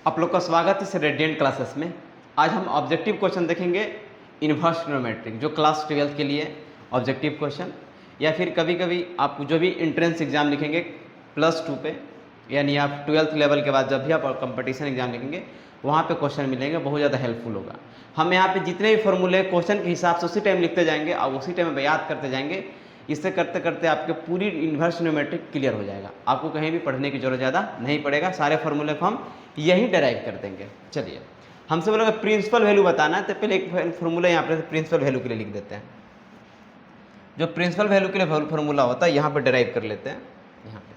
आप लोग का स्वागत है इस रेडिएंट क्लासेस में। आज हम ऑब्जेक्टिव क्वेश्चन देखेंगे इन्वर्स ट्रिग्नोमेट्रिक, जो क्लास 12th के लिए ऑब्जेक्टिव क्वेश्चन, या फिर कभी कभी आप जो भी एंट्रेंस एग्जाम लिखेंगे +2 पे, यानी आप 12th लेवल के बाद जब भी आप कंपटीशन एग्जाम लिखेंगे वहाँ पे क्वेश्चन मिलेंगे, बहुत ज़्यादा हेल्पफुल होगा। हम यहाँ पे जितने भी फॉर्मूले क्वेश्चन के हिसाब से उसी टाइम लिखते जाएंगे और उसी टाइम में याद करते जाएंगे। इससे करते करते आपके पूरी इन्वर्स ट्रिग्नोमेट्रिक क्लियर हो जाएगा, आपको कहीं भी पढ़ने की जरूरत ज़्यादा नहीं पड़ेगा, सारे फॉर्मूले को हम यही डिराइव कर देंगे। चलिए, हमसे बोलोगे प्रिंसिपल वैल्यू बताना है, तो पहले एक फॉर्मूला यहाँ पे प्रिंसिपल वैल्यू के लिए लिख देते हैं। जो प्रिंसिपल वैल्यू के लिए फॉर्मूला होता है यहाँ पे डिराइव कर लेते हैं। यहाँ पे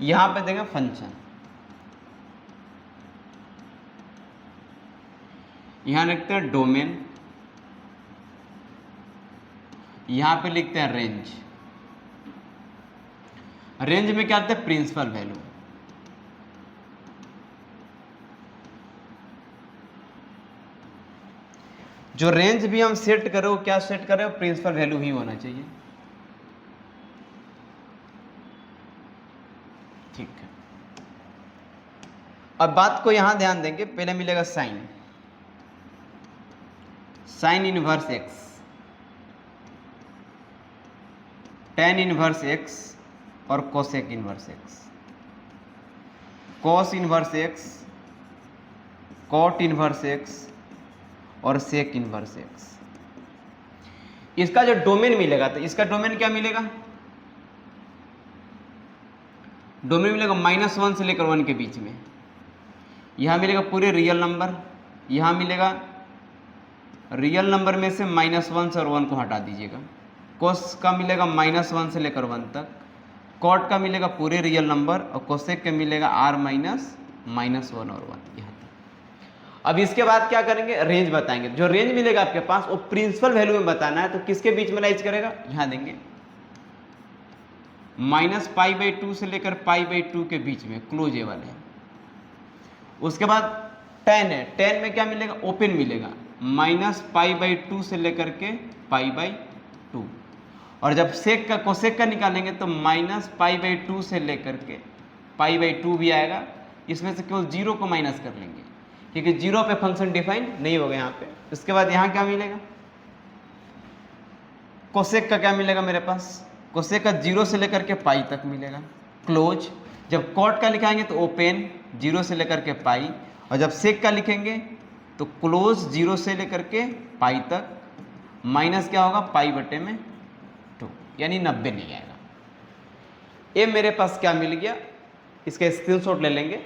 यहाँ पे देंगे फंक्शन, यहाँ लिखते हैं डोमेन, यहाँ पे लिखते हैं रेंज। रेंज में क्या आते हैं? Principal value. जो रेंज भी हम सेट करें वो क्या सेट करें? प्रिंसिपल वैल्यू ही होना चाहिए। ठीक है, अब बात को यहां ध्यान देंगे। पहले मिलेगा sine, sine inverse x, tan inverse x और cosec inverse x, cos inverse x, cot inverse x और सेक इनवर्स एक्स। इसका जो डोमेन मिलेगा, तो इसका डोमेन क्या मिलेगा? डोमेन मिलेगा -1 से लेकर 1 के बीच में। यहाँ मिलेगा पूरे रियल नंबर, यहाँ मिलेगा रियल नंबर में से -1 से और 1 को हटा दीजिएगा। कोस का मिलेगा -1 से लेकर 1 तक, कॉट का मिलेगा पूरे रियल नंबर और कोसेक का मिलेगा r -1 और 1 यहाँ तक। अब इसके बाद क्या करेंगे? रेंज बताएंगे। जो रेंज मिलेगा आपके पास वो प्रिंसिपल वैल्यू में बताना है, तो किसके बीच में लाइज करेगा? यहाँ देंगे -π/2 से लेकर π/2 के बीच में, क्लोजेबल है। उसके बाद tan है, tan में क्या मिलेगा? ओपन मिलेगा, -π/2 से लेकर के π/2। और जब सेक का कोसेक का निकालेंगे तो -π/2 से लेकर के π/2 भी आएगा। इसमें से केवल 0 को माइनस कर लेंगे क्योंकि 0 पे फंक्शन डिफाइन नहीं होगा यहाँ पे। उसके बाद यहाँ क्या मिलेगा? कोसेक का क्या मिलेगा मेरे पास? कोसेक का 0 से लेकर के पाई तक मिलेगा, क्लोज। जब कॉट का लिखाएंगे तो ओपन 0 से लेकर के पाई, और जब सेक का लिखेंगे तो क्लोज 0 से लेकर के पाई तक, माइनस क्या होगा? π/2, यानी 90 नहीं आएगा। ये मेरे पास क्या मिल गया? इसका स्क्रीनशॉट ले लेंगे।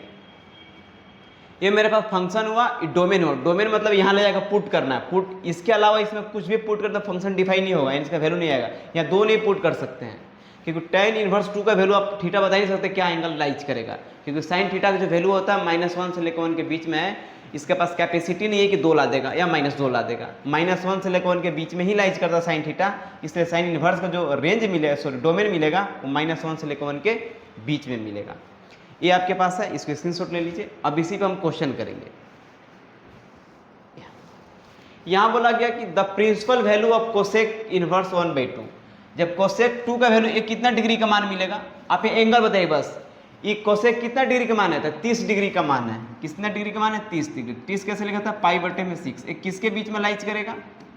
ये मेरे पास फंक्शन हुआ, डोमेन हुआ। डोमेन मतलब यहाँ ले जाकर पुट करना है, पुट। इसके अलावा इसमें कुछ भी पुट कर तो फंक्शन डिफाइन नहीं होगा, इसका वैल्यू नहीं आएगा। यहाँ 2 नहीं पुट कर सकते हैं क्योंकि tan इनवर्स 2 का वैल्यू आप थीटा बता नहीं सकते क्या एंगल लाइज करेगा, क्योंकि साइन थीटा का जो वैल्यू होता है -1 से लेकर 1 के बीच में है। इसके पास कैपेसिटी नहीं है कि 2 ला देगा या -2 ला देगा। -1 से लेकर 1 के बीच में ही लाइज करता है साइन थीटा, इसलिए साइन इनवर्स का जो रेंज मिलेगा, सॉरी डोमेन मिलेगा, वो -1 से लेकर 1 के बीच में मिलेगा। ये आपके पास है, इसको स्क्रीनशॉट ले लीजिए। अब इसी पे हम क्वेश्चन करेंगे। यहां बोला गया कि the principal value of cosec inverse 1/2। जब कोसेक 2 का वैल्यू, ये कितना डिग्री का मान मिलेगा? आप ये एंगल बताइए बस। ये कोसेक कितना डिग्री का मान है? 30 डिग्री का मान है। कितना डिग्री का मान है? 30 डिग्री। 30 कैसे लिखा था? π/6। ये किसके बीच में लाइज करेगा?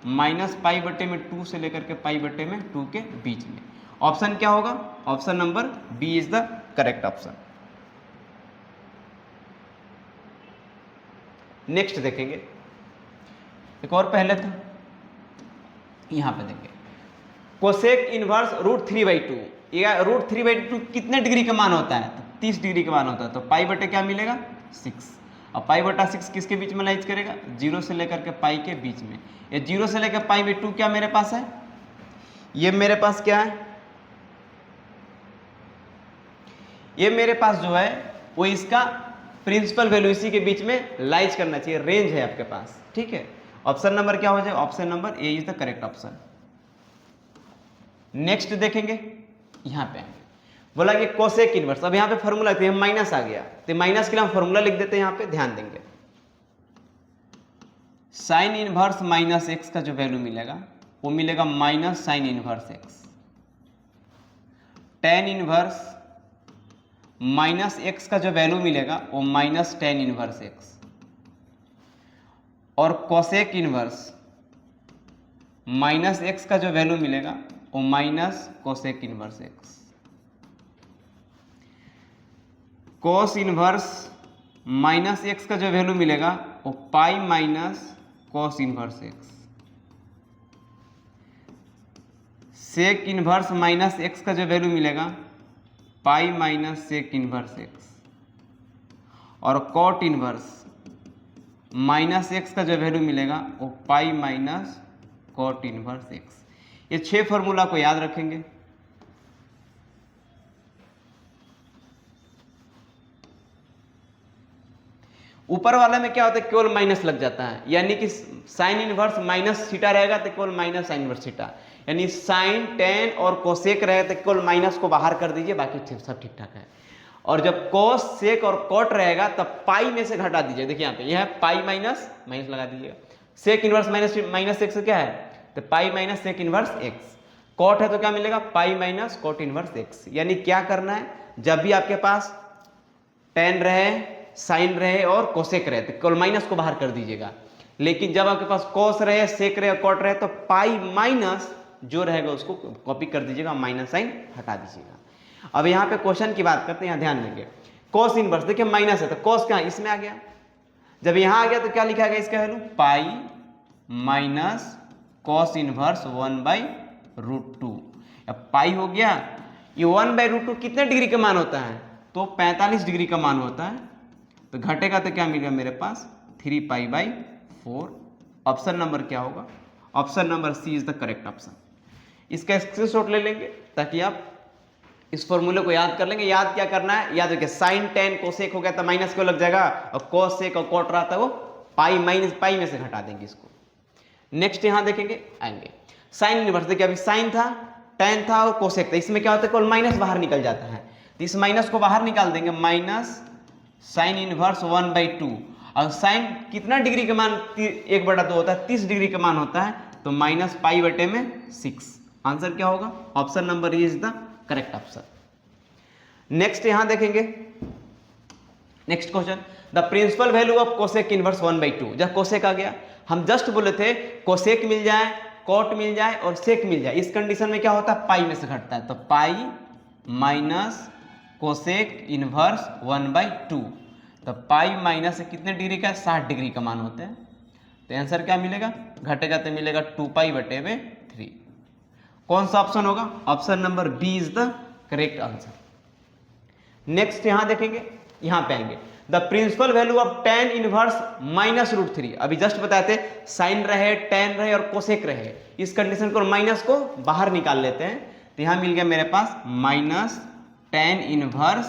-π/2 से लेकर के π/2 के बीच में। ऑप्शन क्या होगा? Option number B is the correct option. Next देखेंगे, एक और पहले था, यहां पे देंगे कोसेक इनवर्स √3/2। ये √3/2 कितने डिग्री का मान होता है? तो 30 डिग्री का मान होता है। तो π/, क्या मिलेगा? 6। और π/6 किसके बीच में लाइज करेगा? 0 से लेकर के पाई के बीच में। ये 0 से लेकर π/2 क्या मेरे पास है? ये मेरे पास क्या है? ये मेरे पास जो है वो इसका प्रिंसिपल वैल्यू इसी के बीच में लाइज करना चाहिए, रेंज है आपके पास। ठीक है, ऑप्शन नंबर क्या हो जाए? Option number A is the correct option. Next देखेंगे यहाँ पे बोला कि कोसेक इनवर्स, अब यहाँ पे फॉर्मूला थे माइनस आ गया तो माइनस के लिए हम फॉर्मूला लिख देते हैं, यहाँ पे ध्यान देंगे। साइन इनवर्स माइनस एक्स का जो वैल्यू मिलेगा वो मिलेगा minus sine inverse x. Tan inverse minus x का जो वैल्यू मिलेगा वो माइनस टेन इनवर्स एक्स। और कोसेक इनवर्स माइनस एक्स का जो वैल्यू मिलेगा वो minus cosec inverse x. Cos inverse minus x का जो वैल्यू मिलेगा वो pi minus cos inverse x. Sec inverse minus x का जो वैल्यू मिलेगा pi minus sec inverse x. और कॉट इनवर्स माइनस एक्स का जो वैल्यू मिलेगा वो pi minus cot inverse x. ये 6 फॉर्मूला को याद रखेंगे। ऊपर वाले में क्या होता है, केवल माइनस लग जाता है, यानी कि साइन इनवर्स माइनस थीटा रहेगा तो केवल माइनस साइन इनवर्स थीटा, यानी साइन टेन और कोसेक रहेगा तो केवल माइनस को बाहर कर दीजिए, बाकी सब ठीक ठाक है। और जब कोस सेक और कॉट रहेगा तब पाई में से घटा दीजिए। देखिए यहाँ पे यह है पाई माइनस माइनस लगा दीजिएगा। सेक इनवर्स माइनस एक्स क्या है तो pi minus sec inverse x. Cot है तो क्या मिलेगा pi minus cot inverse x. यानी क्या करना है, जब भी आपके पास टेन रहे साइन रहे और कोसेक रहे तो केवल माइनस को बाहर कर दीजिएगा। लेकिन जब आपके पास कोस रहे सेक रहे कॉट रहे तो पाई माइनस जो रहेगा उसको कॉपी कर दीजिएगा, माइनस साइन हटा दीजिएगा। अब यहाँ पे क्वेश्चन की बात करते हैं, यहाँ ध्यान देंगे। कोस इनवर्स देखिए माइनस है तो कोस क्या इसमें आ गया, जब यहाँ आ गया तो क्या लिखा गया इसका value pi minus cos inverse 1/√2। अब पाई हो गया, ये 1/√2 कितने डिग्री का मान होता है तो 45 डिग्री का मान होता है। तो घटेगा तो क्या मिलेगा मेरे पास 3π/4। ऑप्शन नंबर क्या होगा, option number C is the correct option. इसका स्क्रीनशॉट ले लेंगे ताकि आप इस फॉर्मूले को याद कर लेंगे। याद क्या करना है, याद रखिए साइन टेन कोसेक हो गया तो माइनस क्यों लग जाएगा, और कोसेक और कॉट रहा था वो पाई माइनस पाई में से घटा देंगे इसको। नेक्स्ट यहां देखेंगे आएंगे साइन इनवर्स। देखिए अभी साइन था टेन था और कोसेक था, इसमें क्या होता है केवल माइनस बाहर निकल जाता है तो इस माइनस को बाहर निकाल देंगे, माइनस साइन इनवर्स 1/2। और साइन कितना डिग्री का मान 1/2 होता है 30 डिग्री का मान होता है तो माइनस पाई बटे में 6। आंसर क्या होगा, option number E is the correct option. Next यहां देखेंगे next question, the principal value of cosec inverse 1/2। जब कोसेक आ गया हम जस्ट बोले थे कोसेक मिल जाए कॉट मिल जाए और सेक मिल जाए, इस कंडीशन में क्या होता है पाई में से घटता है तो पाई माइनस कोसेक इनवर्स 1/2। तो पाई माइनस कितने डिग्री का 60 डिग्री का मान होता है तो आंसर क्या मिलेगा, घटेगा तो मिलेगा 2π/3। कौन सा ऑप्शन होगा, option number B is the correct answer. Next यहां देखेंगे, यहां पे आएंगे the principal value of tan inverse -√3। अभी जस्ट बताए थे साइन रहे टेन रहे और कोसेक रहे, इस कंडीशन को माइनस को बाहर निकाल लेते हैं तो यहां मिल गया मेरे पास माइनस टेन इनवर्स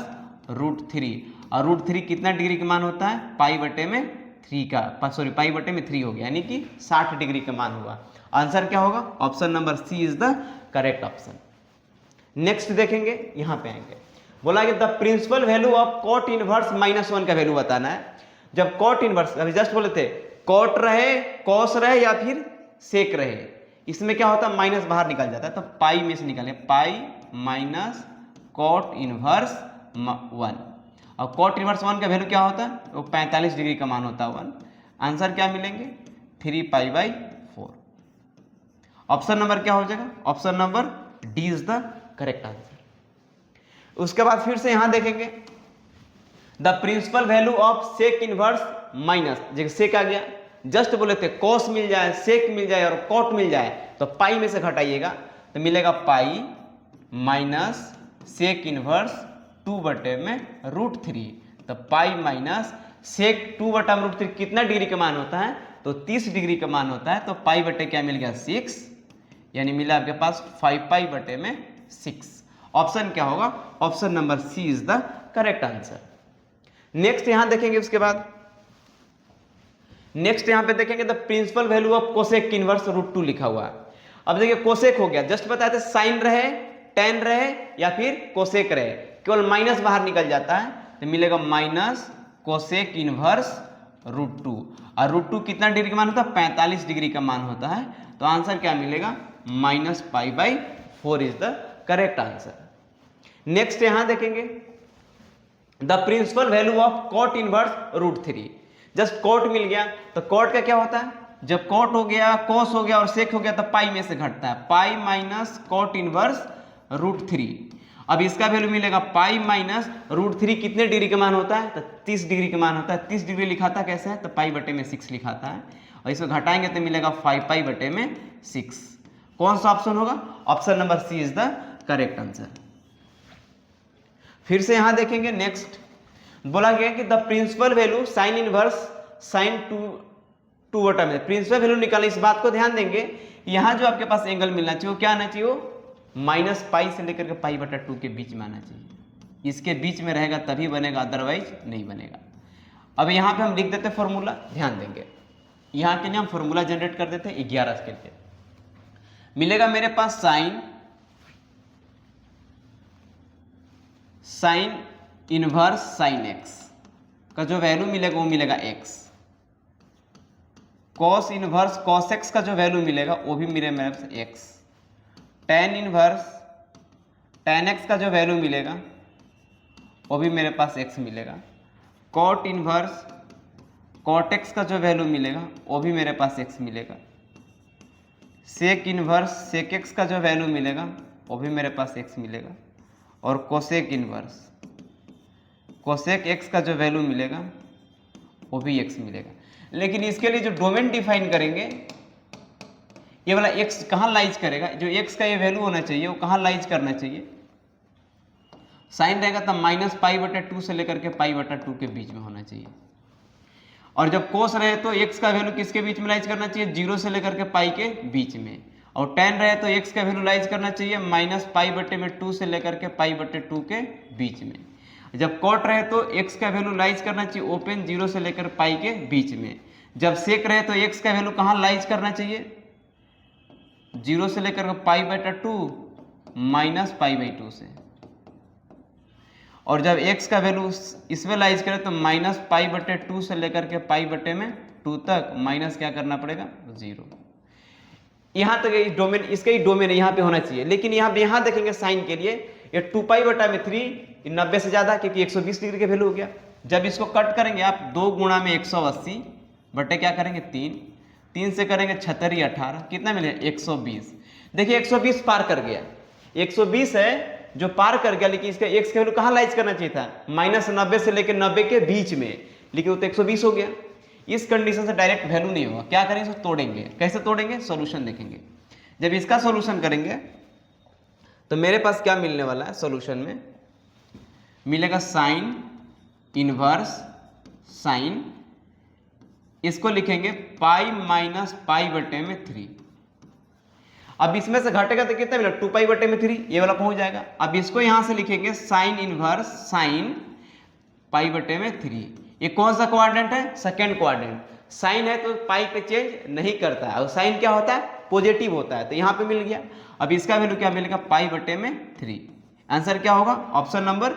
√3। और √3 कितना डिग्री का मान होता है पाई बटे में 3 का, पाई बटे में 3 हो गया, यानी कि 60 डिग्री का मान हुआ। आंसर क्या होगा, option number C is the correct option. Next देखेंगे यहां पे आएंगे, बोला कि the principal value of cot inverse -1 का वैल्यू बताना है। जब कॉट इनवर्स अभी जस्ट बोले थे कॉट रहे कॉस रहे या फिर सेक रहे, इसमें क्या होता है माइनस बाहर निकल जाता है तो पाई में से निकाले, पाई माइनस कॉट इनवर्स 1। और कॉट इनवर्स 1 का वैल्यू क्या होता है वो 45 डिग्री का मान होता है 1। आंसर क्या मिलेंगे 3π/4। ऑप्शन नंबर क्या हो जाएगा, option number D is the correct answer. उसके बाद फिर से यहां देखेंगे the principal value of sec inverse minus, जैसे सेक आ गया जस्ट बोले थे कॉस मिल जाए सेक मिल जाए और कॉट मिल जाए तो पाई में से घटाइएगा तो मिलेगा पाई माइनस सेक इनवर्स 2/√3। तो पाई माइनस सेक 2/√3 कितना डिग्री का मान होता है तो 30 डिग्री का मान होता है तो पाई बटे क्या मिल गया 6, यानी मिला आपके पास 5π/6। ऑप्शन क्या होगा, option number C is the correct answer. Next यहां देखेंगे, उसके बाद नेक्स्ट यहां पे देखेंगे the principal value of cosec inverse √2 लिखा हुआ है। अब देखिए कोसेक हो गया, जस्ट बताए थे साइन रहे, टेन रहे या फिर कोसेक रहे, केवल माइनस बाहर निकल जाता है तो मिलेगा माइनस कोसेक इनवर्स √2। और √2 कितना डिग्री का मान होता है? 45 डिग्री का मान होता है। तो आंसर क्या मिलेगा? -π/4 is the correct answer. Next यहां देखेंगे the principal value of cot inverse √3। Just cot मिल गया तो कॉट का क्या होता है? जब कॉट हो गया, कोस हो गया और सेक हो गया तो पाई में से घटता है, पाई माइनस कॉट इनवर्स √3। अब इसका वैल्यू मिलेगा पाई माइनस √3 कितने डिग्री का मान होता है? तो 30 डिग्री का मान होता है। 30 डिग्री लिखाता कैसे है? तो π/6 लिखाता है और इसको घटाएंगे तो मिलेगा 5π/6। कौन सा ऑप्शन होगा? Option number C is the correct answer. फिर से यहां देखेंगे नेक्स्ट बोला गया कि the principal value sine inverse sine 2/में। प्रिंसिपल वैल्यू निकालने, इस बात को ध्यान देंगे, यहां जो आपके पास एंगल मिलना चाहिए वो क्या आना चाहिए? वो -π से लेकर के π/2 के बीच में आना चाहिए। इसके बीच में रहेगा तभी बनेगा, अदरवाइज नहीं बनेगा। अब यहाँ पे हम लिख देते फॉर्मूला, ध्यान देंगे। यहाँ के लिए हम फॉर्मूला जनरेट कर देते 11 के लिए। मिलेगा मेरे पास साइन इनवर्स साइन x का जो वैल्यू मिलेगा वो मिलेगा x। Cos inverse cos x का जो वैल्यू मिलेगा वो भी मेरे पास x। Tan inverse tan x का जो वैल्यू मिलेगा वो भी मेरे पास x मिलेगा। कॉट इनवर्स कॉट x का जो वैल्यू मिलेगा वो भी मेरे पास x मिलेगा। सेक इनवर्स सेक x का जो वैल्यू मिलेगा वो भी मेरे पास x मिलेगा। और कोसेक इनवर्स कोसेक x का जो वैल्यू मिलेगा वो भी x मिलेगा। लेकिन इसके लिए जो डोमेन डिफाइन करेंगे, ये वाला x कहाँ लाइज करेगा? जो x का ये वैल्यू होना चाहिए वो कहाँ लाइज करना चाहिए? साइन रहेगा तब -π/2 से लेकर के π/2 के बीच में होना चाहिए। और जब कोस रहे तो x का वैल्यू किसके बीच में लाइज करना चाहिए? 0 से लेकर के पाई के बीच में। और टेन रहे तो x का वैल्यू लाइज करना चाहिए -π/2 से लेकर के π/2 के बीच में। जब कॉट रहे तो x का वैल्यू लाइज करना चाहिए ओपन 0 से लेकर पाई के बीच में। जब सेक रहे तो x का वैल्यू कहाँ लाइज करना चाहिए? 0 से लेकर π/2 -π/2 से। और जब x का वैल्यू इसमें लाइज करें तो -π/2 से लेकर के π/2 तक माइनस क्या करना पड़ेगा? 0। यहाँ तक डोमेन, इसका ही डोमेन यहाँ पे होना चाहिए। लेकिन यहाँ देखेंगे साइन के लिए ये 2π/3 90 से ज्यादा, क्योंकि 120 डिग्री के वैल्यू हो गया। जब इसको कट करेंगे आप 2 गुणा में 180 बटे क्या करेंगे 3 से करेंगे 76 18, कितना मिलेगा 120। देखिए 120 पार कर गया, 120 है जो पार कर गया, लेकिन इसका x का वैल्यू कहाँ लाइज करना चाहिए था? -90 से लेकर 90 के बीच में, लेकिन वो तो 120 हो गया। इस कंडीशन से डायरेक्ट वैल्यू नहीं होगा, क्या करेंगे? इसको तोड़ेंगे। कैसे तोड़ेंगे? सॉल्यूशन देखेंगे। जब इसका सॉल्यूशन करेंगे तो मेरे पास क्या मिलने वाला है? सॉल्यूशन में मिलेगा साइन इनवर्स साइन, इसको लिखेंगे π-π/3। अब इसमें से घटेगा तो कितना मिलेगा? 2π/3, ये वाला पहुंच जाएगा। अब इसको यहां से लिखेंगे साइन इनवर्स साइन π/3। ये कौन सा क्वाड्रेंट है? Second quadrant. साइन है तो पाई पे चेंज नहीं करता है और साइन क्या होता है? पॉजिटिव होता है। तो यहाँ पे मिल गया। अब इसका वैल्यू क्या मिलेगा? π/3। आंसर क्या होगा? Option number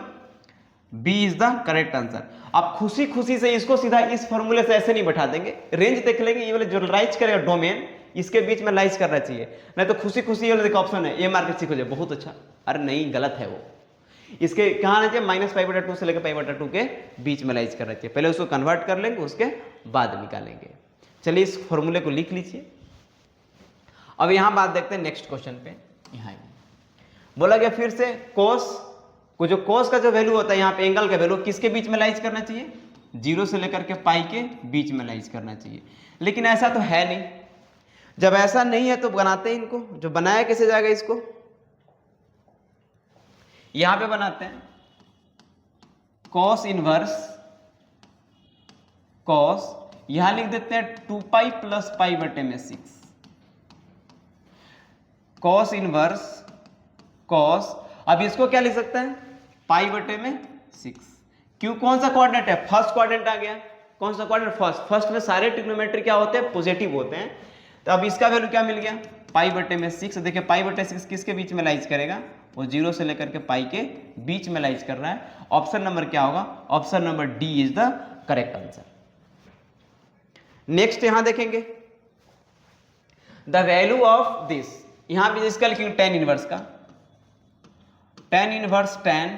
B is the correct answer. आप खुशी खुशी से इसको सीधा इस फॉर्मूले से ऐसे नहीं बैठा देंगे, रेंज देख लेंगे, ये वाले जो लाइज करेगा डोमेन इसके बीच में लाइज करना चाहिए, नहीं तो खुशी खुशी ये वाला देखो ऑप्शन है, ये मार्केट सीख हो जाए, बहुत अच्छा। अरे नहीं, गलत है वो। इसके कहाँ आना चाहिए? -π/2 से लेकर π/2 के बीच में लाइज करना चाहिए। पहले उसको कन्वर्ट कर लेंगे, उसके बाद निकालेंगे। चलिए इस फॉर्मूले को लिख लीजिए। अब यहां बात देखते हैं नेक्स्ट क्वेश्चन पे। यहाँ बोला गया फिर से कोस को, जो कोस का जो वैल्यू होता है यहाँ पे एंगल का वैल्यू किसके बीच में लाइज करना चाहिए? 0 से लेकर के पाई के बीच में लाइज करना चाहिए। लेकिन ऐसा तो है नहीं। जब ऐसा नहीं है तो बनाते हैं इनको। जो बनाया कैसे जाएगा इसको? यहां पे बनाते हैं कॉस इनवर्स कॉस, यहां लिख देते हैं 2π + π/6। कॉस इनवर्स कॉस, अब इसको क्या लिख सकते हैं? π/6। क्यों? कौन सा क्वाड्रेंट है? फर्स्ट क्वाड्रेंट आ गया। कौन सा क्वाड्रेंट? फर्स्ट। फर्स्ट में सारे ट्रिग्नोमेट्री क्या होते हैं? पॉजिटिव होते हैं। तो अब इसका वैल्यू क्या मिल गया? पाई बटे में 6। देखिए पाई बटे 6 किसके बीच में लाइज करेगा, वो 0 से लेकर के पाई के बीच में लाइज कर रहा है। ऑप्शन नंबर क्या होगा, option number D is the correct answer. Next यहां देखेंगे द वैल्यू ऑफ दिस, यहां भी इसका लिखेंगे tan इनवर्स का, tan inverse tan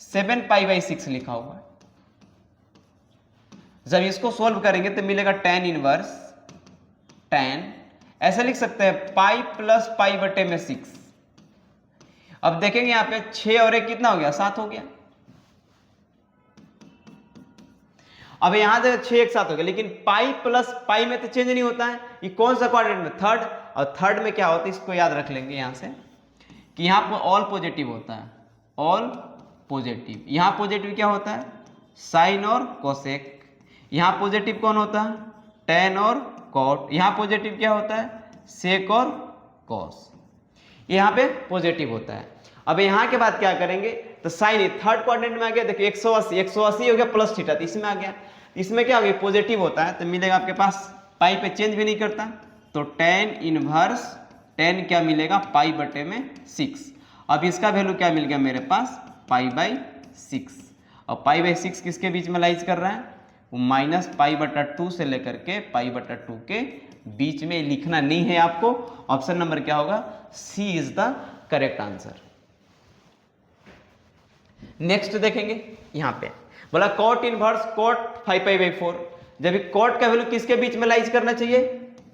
7 pi by 6 लिखा हुआ है। जब इसको सोल्व करेंगे तो मिलेगा tan इनवर्स tan, ऐसा लिख सकते हैं पाई प्लस पाई बटे में 6। अब देखेंगे यहां पे 6 और 1 कितना हो गया, 7 हो गया। अब यहां से 6 एक साथ हो गया, लेकिन पाई प्लस पाई में तो चेंज नहीं होता है। ये कौन सा क्वाड्रेंट में, थर्ड, और थर्ड में क्या होता है इसको याद रख लेंगे यहां से कि यहां पर ऑल पॉजिटिव होता है, ऑल पॉजिटिव। यहां पॉजिटिव क्या होता है, साइन और कोसेक। यहां पॉजिटिव कौन होता है, टेन और कॉट। यहां पॉजिटिव क्या होता है, सेक और कॉस। यहां पे पॉजिटिव होता है। अब यहां के बाद क्या करेंगे, तो साइन थर्ड क्वाड्रेंट में आ गया। देखिए 180 हो गया प्लस थीटा, तो इसमें आ गया। इसमें क्या हो गया, पॉजिटिव होता है तो मिलेगा आपके पास, पाई पे चेंज भी नहीं करता, तो tan इनवर्स tan क्या मिलेगा, पाई बटे में 6। अब इसका वैल्यू क्या मिल गया मेरे पास, पाई बाई 6। और पाई बाई 6 किसके बीच में लाइज कर रहा है, वो माइनस पाई बटा 2 से लेकर के पाई बटा 2 के बीच में। लिखना नहीं है आपको। ऑप्शन नंबर क्या होगा, C is the correct answer. Next देखेंगे यहां पे बोला cot inverse cot 5 pi by 4। जब कॉट का वैल्यू किसके बीच में लाइज करना चाहिए,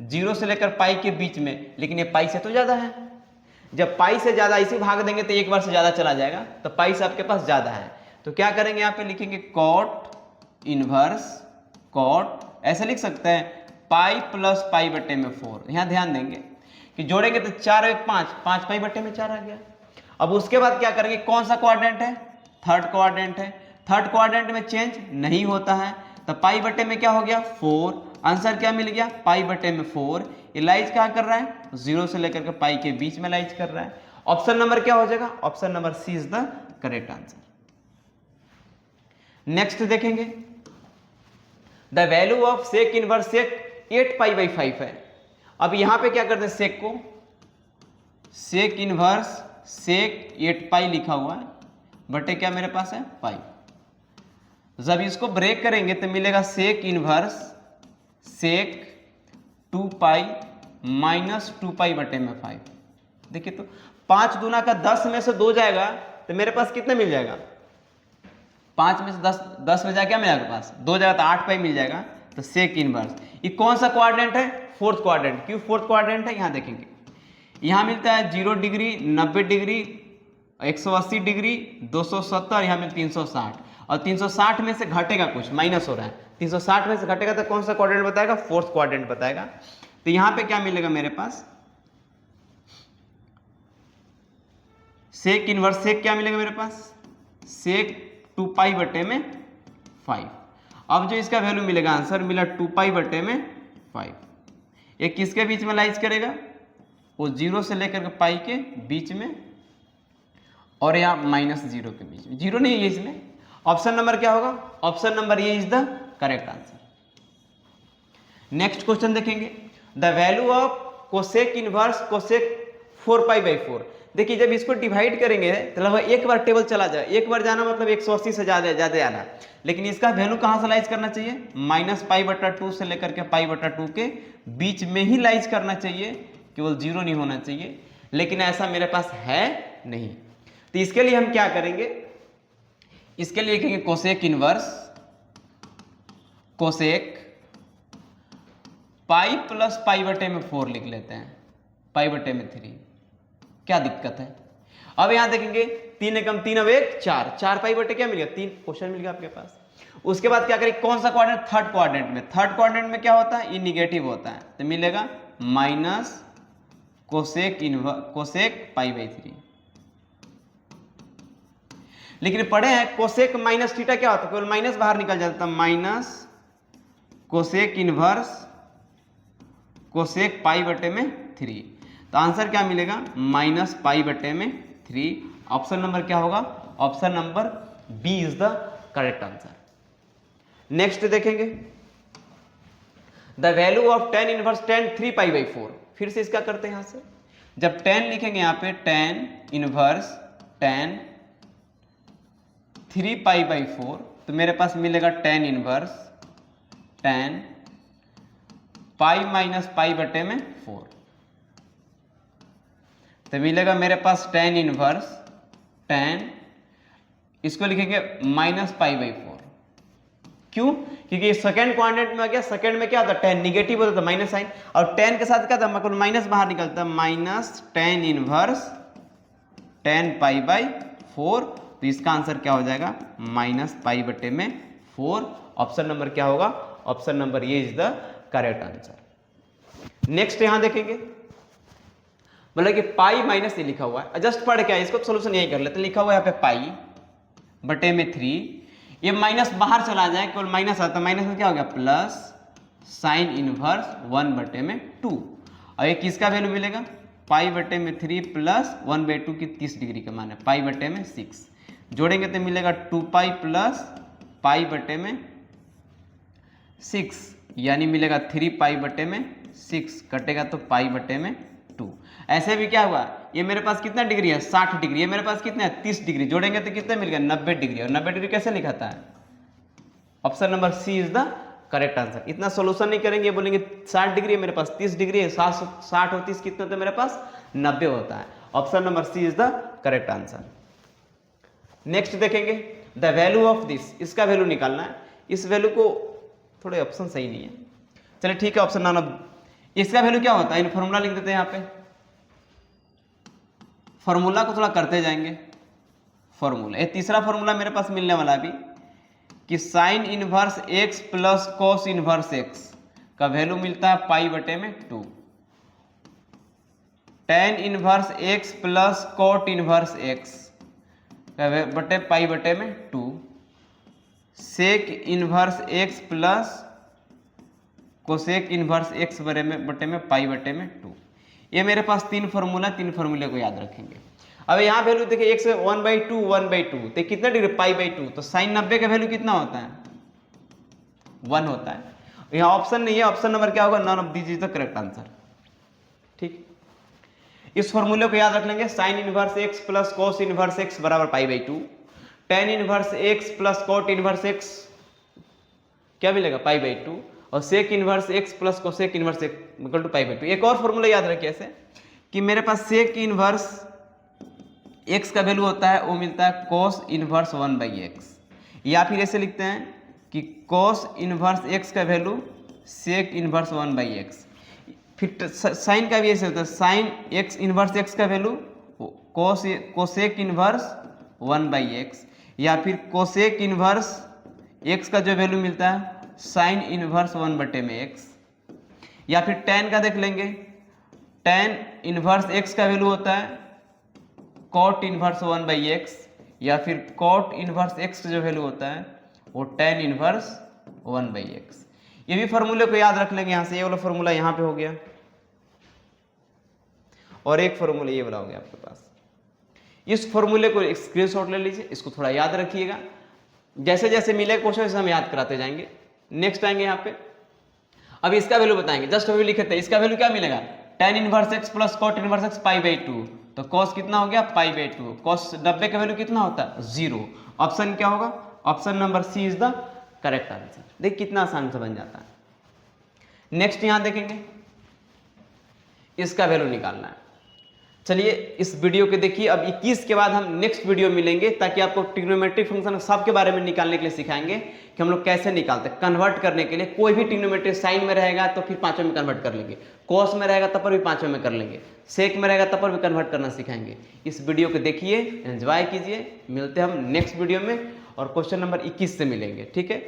0 से लेकर पाई के बीच में, लेकिन ये पाई से तो ज्यादा है। जब पाई से ज्यादा इसे भाग देंगे तो एक बार से ज्यादा चला जाएगा, तो पाई से आपके पास ज्यादा है। तो क्या करेंगे, यहाँ पे लिखेंगे कॉट इनवर्स कॉट, ऐसे लिख सकते हैं पाई प्लस पाई बटे में 4। यहां ध्यान देंगे कि जोड़ेंगे तो 4 और 5, 5 पाई बटे में 4 आ गया। अब उसके बाद क्या करेंगे, कौन सा क्वाड्रेंट है, थर्ड क्वाड्रेंट है। थर्ड क्वाड्रेंट में चेंज नहीं होता है, तो पाई बटे में क्या हो गया, 4। आंसर क्या मिल गया, पाई बटे में 4। ये लाइज क्या कर रहा है, 0 से लेकर के पाई के बीच में लाइज कर रहा है। ऑप्शन नंबर क्या हो जाएगा, option number C is the correct answer. Next देखेंगे the value of sec inverse sec 8 pi by 5 है। अब यहां पे क्या करते हैं, सेक को सेक इनवर्स सेक 8 पाई लिखा हुआ है बटे क्या मेरे पास है, पाई। जब इसको ब्रेक करेंगे तो मिलेगा सेक इनवर्स सेक 2 पाई माइनस 2 पाई बटे में 5। देखिए तो 5 दूना का 10 में से 2 जाएगा तो मेरे पास कितना मिल जाएगा, 5 में से 10 में जाएगा क्या मिलेगा पास, 2 जाएगा तो 8 पाई मिल जाएगा। तो सेक इनवर्स ये कौन सा क्वाड्रेंट है, फोर्थ क्वाड्रेंट। क्यों फोर्थ क्वाड्रेंट है, यहां देखेंगे यहां मिलता है 0 डिग्री 90 डिग्री 180 डिग्री 270, यहां में 360, और 360 में से घटेगा कुछ, माइनस हो रहा है, 360 में से घटेगा तो कौन सा क्वाड्रेंट बताएगा, फोर्थ क्वाड्रेंट बताएगा। तो यहां पे क्या मिलेगा मेरे पास, सेक इनवर्स सेक क्या मिलेगा मेरे पास, सेक 2 पाई बटे में 5। अब जो इसका वैल्यू मिलेगा, आंसर मिला 2 पाई बटे में 5। ये किसके बीच में लाइज करेगा, वो 0 से लेकर के पाई के बीच में, और यहाँ -0 के बीच में। 0 नहीं है इसमें। ऑप्शन नंबर क्या होगा, option number A is the correct answer. Next question देखेंगे the value of cosec inverse cosec 4 pi by 4। देखिए जब इसको डिवाइड करेंगे तो लगभग एक बार टेबल चला जाए, एक बार जाना मतलब 180 से ज्यादा आना, लेकिन इसका वैल्यू कहां से लाइज करना चाहिए, -पाई/2 से लेकर के पाई/2 के बीच में ही लाइज करना चाहिए, केवल 0 नहीं होना चाहिए, लेकिन ऐसा मेरे पास है नहीं। तो इसके लिए हम क्या करेंगे, इसके लिए लिखेंगे cosec inverse cosec pi plus pi बटे में 4 लिख लेते हैं, पाई बटे में 3। क्या दिक्कत है। अब यहां देखेंगे 3 एकम 3 अब 1 4, 4 पाई बटे क्या मिल गया, 3 क्वेश्चन मिल गया आपके पास। उसके बाद क्या करें, कौन सा क्वाड्रेंट, थर्ड क्वाड्रेंट में। थर्ड क्वाड्रेंट में क्या होता है, ये निगेटिव होता है, तो मिलेगा minus cosec inverse cosec pi by 3। लेकिन पढ़े हैं कोसेक माइनस थीटा क्या होता है, केवल माइनस बाहर निकल जाता है, माइनस कोसेक इनवर्स कोसेक पाई बटे में 3। तो आंसर क्या मिलेगा, -पाई बटे में 3। ऑप्शन नंबर क्या होगा, option number B is the correct answer. Next देखेंगे the value of tan inverse tan 3 pi by 4। फिर से इसका करते हैं यहाँ से, जब tan लिखेंगे यहाँ पे tan इनवर्स tan 3π/4 तो मेरे पास मिलेगा tan inverse tan pi minus pi बटे में 4, तो मिलेगा मेरे पास tan इनवर्स tan, इसको लिखेंगे -π/4। क्यों? क्योंकि सेकंड क्वाड्रेंट में आ गया, सेकंड में क्या होता है tan निगेटिव होता था माइनस साइन, और tan के साथ क्या था मतलब माइनस बाहर निकलता है, माइनस tan इनवर्स tan π/4, तो इसका आंसर क्या हो जाएगा -π/4। ऑप्शन नंबर क्या होगा? ऑप्शन नंबर ये is the correct answer. Next यहां देखेंगे, मतलब कि पाई माइनस ये लिखा हुआ है, जस्ट पढ़ के इसको सोल्यूशन यही कर लेते, लिखा हुआ है यहाँ पे पाई बटे में 3, ये माइनस बाहर चला जाए, केवल माइनस आता है, माइनस में क्या हो गया प्लस साइन इनवर्स 1 बटे में 2, और ये किसका वैल्यू मिलेगा पाई बटे में 3 प्लस 1/2 की 30 डिग्री का मान है, पाई बटे में 6, जोड़ेंगे तो मिलेगा 2π प्लस पाई बटे में 6, यानी मिलेगा 3π बटे में 6, कटेगा तो पाई बटे में 2। ऐसे भी क्या हुआ, ये मेरे पास कितना डिग्री है 60 डिग्री, ये मेरे पास कितना है 30 डिग्री, जोड़ेंगे तो कितना मिल गया 90 डिग्री, और 90 डिग्री कैसे लिखाता है? Option number C is the correct answer. इतना सोल्यूशन नहीं करेंगे, बोलेंगे 60 डिग्री है मेरे पास 30 डिग्री है, 60 और 30 कितना, तो मेरे पास 90 होता है। Option number C is the correct answer. Next देखेंगे द वैल्यू ऑफ दिस, इसका वैल्यू निकालना है। इस वैल्यू को थोड़े ऑप्शन सही नहीं है, चलिए ठीक है ऑप्शन नंबर, इसका वैल्यू क्या होता है, इन फॉर्मूला लिख देते हैं यहाँ पे, फॉर्मूला को थोड़ा करते जाएंगे। फॉर्मूला, ये तीसरा फॉर्मूला मेरे पास मिलने वाला अभी कि sine inverse x plus cos inverse x का वैल्यू मिलता है पाई बटे में 2, tan inverse x plus cot inverse x का बटे पाई बटे में 2, sec inverse x plus cosec inverse x बटे में पाई बटे में 2। ये मेरे पास 3 फॉर्मूला, 3 फॉर्मूले को याद रखेंगे। अब यहाँ वैल्यू देखिए x 1/2 1/2, तो कितना डिग्री π/2, तो साइन 90 का वैल्यू कितना होता है 1 होता है। यहाँ ऑप्शन नहीं है, ऑप्शन नंबर क्या होगा, none of this is the correct answer. ठीक, इस फॉर्मूले को याद रख लेंगे, sine inverse x plus cos inverse x बराबर π/2, tan inverse x plus cot inverse x क्या मिलेगा π/2, और sec inverse x plus cosec inverse x equal to π/2। एक और फॉर्मूला याद रखिए ऐसे कि मेरे पास सेक इनवर्स x का वैल्यू होता है, वो मिलता है cos इनवर्स 1/x, या फिर ऐसे लिखते हैं कि cos इनवर्स x का वैल्यू सेक इनवर्स 1/x। फिर साइन का भी ऐसे होता है, साइन x इनवर्स x का वैल्यू कोसेक इनवर्स 1/x, या फिर कोसेक इनवर्स x का जो वैल्यू मिलता है साइन इनवर्स 1 बटे में x, या फिर tan का देख लेंगे, tan इनवर्स x का वैल्यू होता है कॉट इनवर्स 1/x, या फिर कॉट इनवर्स x का जो वैल्यू होता है वो tan इनवर्स 1/x। ये भी फॉर्मूले को याद रख लेंगे यहाँ से, ये वाला फॉर्मूला यहाँ पे हो गया, और एक फॉर्मूला ये वाला हो गया आपके पास। इस फॉर्मूले को स्क्रीनशॉट ले लीजिए, इसको थोड़ा याद रखिएगा, जैसे जैसे मिलेगा क्वेश्चन वैसे हम याद कराते जाएंगे। नेक्स्ट आएंगे यहाँ पे, अब इसका वैल्यू बताएंगे, जस्ट अभी लिखे थे, इसका वैल्यू क्या मिलेगा tan inverse x plus cot inverse x π/2, तो cos कितना हो गया π/2, cos 90 का वैल्यू कितना होता है 0। ऑप्शन क्या होगा, option number C is the correct answer. देख कितना आसान से बन जाता है। नेक्स्ट यहां देखेंगे, इसका वैल्यू निकालना है। चलिए इस वीडियो को देखिए, अब 21 के बाद हम नेक्स्ट वीडियो मिलेंगे, ताकि आपको ट्रिग्नोमेट्रिक फंक्शन सबके बारे में निकालने के लिए सिखाएंगे कि हम लोग कैसे निकालते हैं। कन्वर्ट करने के लिए कोई भी ट्रिग्नोमेट्री साइन में रहेगा तो फिर 5वें में कन्वर्ट कर लेंगे, कॉस में रहेगा तब पर भी 5वें में कर लेंगे, सेक में रहेगा तब पर भी कन्वर्ट करना सिखाएंगे। इस वीडियो को देखिए, एंजॉय कीजिए, मिलते हैं हम नेक्स्ट वीडियो में, और क्वेश्चन नंबर 21 से मिलेंगे। ठीक है।